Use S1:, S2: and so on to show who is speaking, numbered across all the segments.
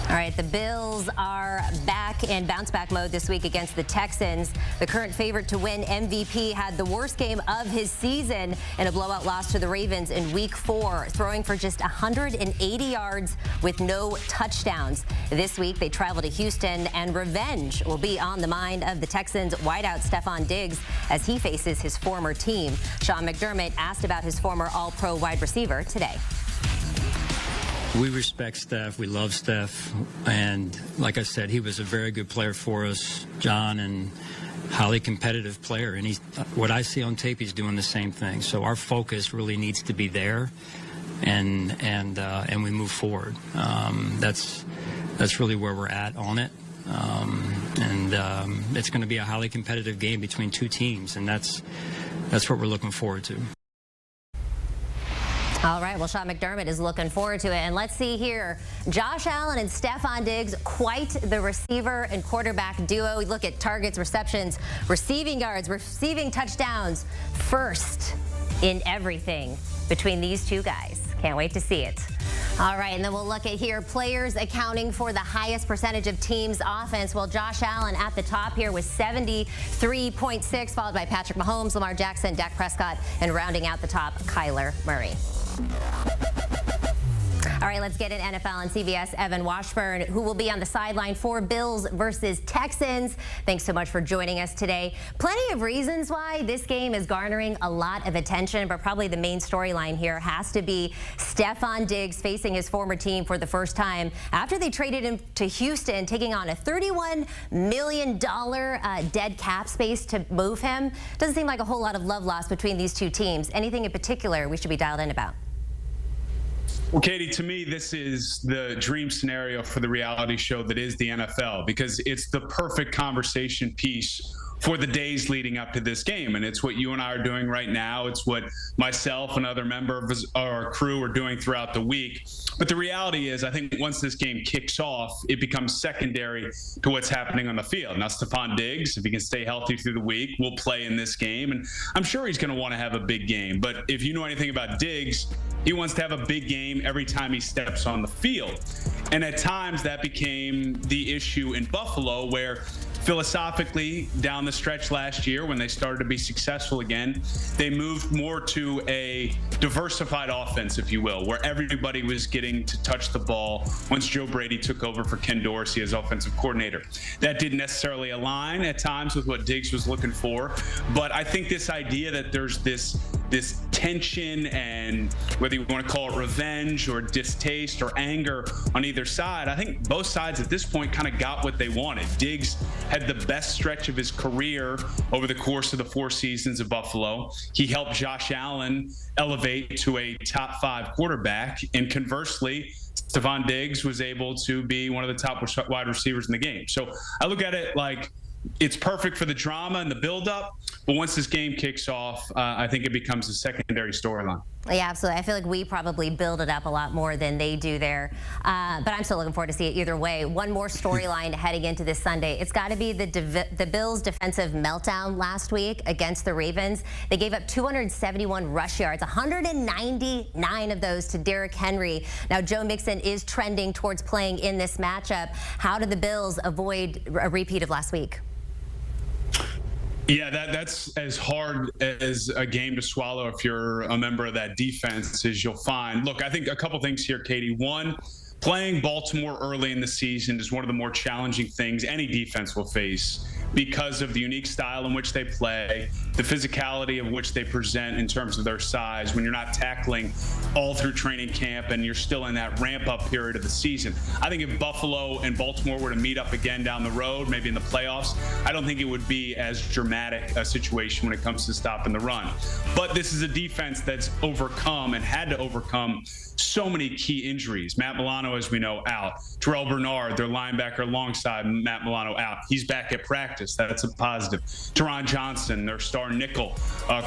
S1: All right, the Bills are back in bounce-back mode this week against the Texans. The current favorite to win MVP had the worst game of his season in a blowout loss to the Ravens in Week 4, throwing for just 180 yards with no touchdowns. This week, they travel to Houston, and revenge will be on the mind of the Texans wideout Stefon Diggs as he faces his former team. Sean McDermott asked about his former All-Pro wide receiver today.
S2: We respect Steph. We love Steph. And like I said, he was a very good player for us, John, and highly competitive player. And what I see on tape, he's doing the same thing. So our focus really needs to be there, and we move forward. That's really where we're at on it. It's going to be a highly competitive game between two teams, and that's what we're looking forward to.
S1: All right, well, Sean McDermott is looking forward to it. And let's see here. Josh Allen and Stefon Diggs, quite the receiver and quarterback duo. We look at targets, receptions, receiving yards, receiving touchdowns. First in everything between these two guys. Can't wait to see it. All right, and then we'll look at here players accounting for the highest percentage of teams' offense. Well, Josh Allen at the top here with 73.6, followed by Patrick Mahomes, Lamar Jackson, Dak Prescott, and rounding out the top, Kyler Murray. All right, let's get an NFL on CBS. Evan Washburn, who will be on the sideline for Bills versus Texans. Thanks so much for joining us today. Plenty of reasons why this game is garnering a lot of attention, but probably the main storyline here has to be Stefon Diggs facing his former team for the first time after they traded him to Houston, taking on a $31 million dead cap space to move him. Doesn't seem like a whole lot of love lost between these two teams. Anything in particular we should be dialed in about?
S3: Well, Katie, to me, this is the dream scenario for the reality show that is the NFL, because it's the perfect conversation piece for the days leading up to this game. And it's what you and I are doing right now. It's what myself and other members of our crew are doing throughout the week. But the reality is, I think once this game kicks off, it becomes secondary to what's happening on the field. Now, Stefon Diggs, if he can stay healthy through the week, will play in this game. And I'm sure he's going to want to have a big game. But if you know anything about Diggs, he wants to have a big game every time he steps on the field. And at times that became the issue in Buffalo, where philosophically down the stretch last year when they started to be successful again, they moved more to a diversified offense, if you will, where everybody was getting to touch the ball once Joe Brady took over for Ken Dorsey as offensive coordinator. That didn't necessarily align at times with what Diggs was looking for, but I think this idea that there's this tension, and whether you want to call it revenge or distaste or anger on either side, I think both sides at this point kind of got what they wanted. Diggs had the best stretch of his career over the course of the 4 seasons of Buffalo. He helped Josh Allen elevate to a top 5 quarterback, and conversely, Stefon Diggs was able to be one of the top wide receivers in the game. So I look at it like it's perfect for the drama and the buildup, but once this game kicks off, I think it becomes a secondary storyline.
S1: Yeah, absolutely. I feel like we probably build it up a lot more than they do there. But I'm still looking forward to see it either way. One more storyline heading into this Sunday. It's got to be the Bills' defensive meltdown last week against the Ravens. They gave up 271 rush yards, 199 of those to Derrick Henry. Now, Joe Mixon is trending towards playing in this matchup. How did the Bills avoid a repeat of last week?
S3: Yeah, that's as hard as a game to swallow if you're a member of that defense, as you'll find. Look, I think a couple things here, Katie. One, playing Baltimore early in the season is one of the more challenging things any defense will face because of the unique style in which they play, the physicality of which they present in terms of their size when you're not tackling all through training camp and you're still in that ramp-up period of the season. I think if Buffalo and Baltimore were to meet up again down the road, maybe in the playoffs, I don't think it would be as dramatic a situation when it comes to stopping the run. But this is a defense that's overcome and had to overcome so many key injuries. Matt Milano, as we know, out. Terrell Bernard, their linebacker alongside Matt Milano, out. He's back at practice. practice. That's a positive. Teron Johnson, their star nickel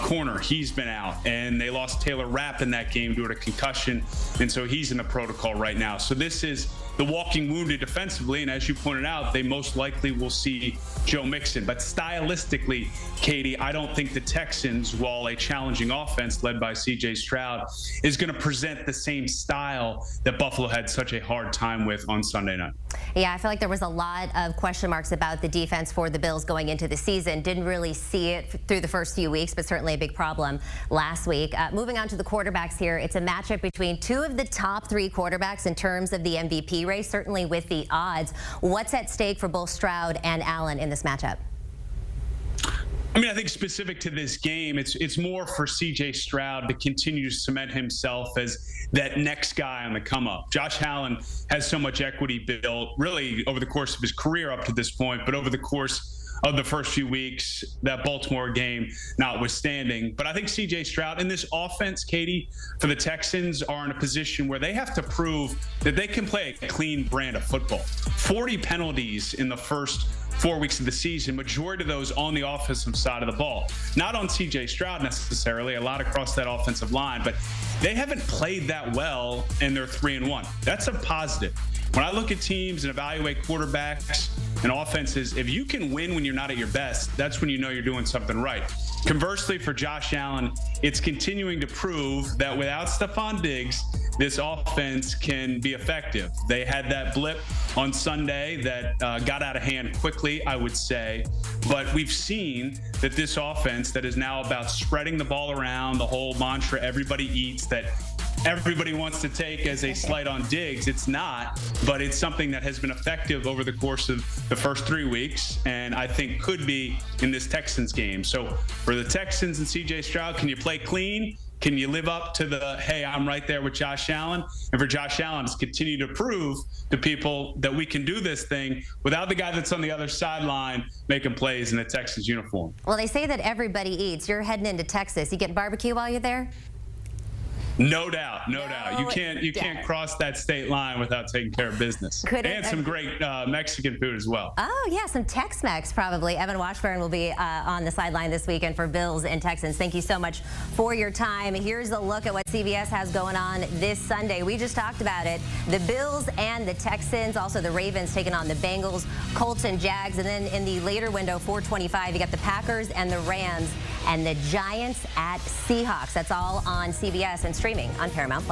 S3: corner, he's been out. And they lost Taylor Rapp in that game due to concussion. And so he's in the protocol right now. So this is the walking wounded defensively. And as you pointed out, they most likely will see Joe Mixon. But stylistically, Katie, I don't think the Texans, while a challenging offense led by C.J. Stroud, is going to present the same style that Buffalo had such a hard time with on Sunday night.
S1: Yeah, I feel like there was a lot of question marks about the defense for the Bills going into the season. Didn't really see it through the first few weeks, but certainly a big problem last week. Moving on to the quarterbacks here, it's a matchup between two of the top three quarterbacks in terms of the MVP race, certainly with the odds. What's at stake for both Stroud and Allen in this matchup?
S3: I mean, I think specific to this game, it's more for C.J. Stroud to continue to cement himself as that next guy on the come up. Josh Allen has so much equity built really over the course of his career up to this point, but over the course of the first few weeks, that Baltimore game notwithstanding. But I think C.J. Stroud in this offense, Katie, for the Texans are in a position where they have to prove that they can play a clean brand of football. 40 penalties in the first 4 weeks of the season, majority of those on the offensive side of the ball. Not on C.J. Stroud necessarily, a lot across that offensive line, but they haven't played that well and they're 3-1. That's a positive. When I look at teams and evaluate quarterbacks and offenses, if you can win when you're not at your best, that's when you know you're doing something right. Conversely, for Josh Allen, it's continuing to prove that without Stephon Diggs, this offense can be effective. They had that blip on Sunday that got out of hand quickly, I would say. But we've seen that this offense that is now about spreading the ball around, the whole mantra everybody eats, that everybody wants to take as a slight on Diggs. It's not, but it's something that has been effective over the course of the first 3 weeks, and I think could be in this Texans game. So for the Texans and C.J. Stroud, can you play clean? Can you live up to the, hey, I'm right there with Josh Allen? And for Josh Allen, it's continue to prove to people that we can do this thing without the guy that's on the other sideline making plays in the Texans uniform.
S1: Well, they say that everybody eats. You're heading into Texas. You getting barbecue while you're there?
S3: No doubt, no doubt. You can't cross that state line without taking care of business. And some great Mexican food as well.
S1: Oh, yeah, some Tex-Mex probably. Evan Washburn will be on the sideline this weekend for Bills and Texans. Thank you so much for your time. Here's a look at what CBS has going on this Sunday. We just talked about it. The Bills and the Texans, also the Ravens taking on the Bengals, Colts and Jags, and then in the later window, 4:25, you got the Packers and the Rams and the Giants at Seahawks. That's all on CBS and streaming on Paramount+.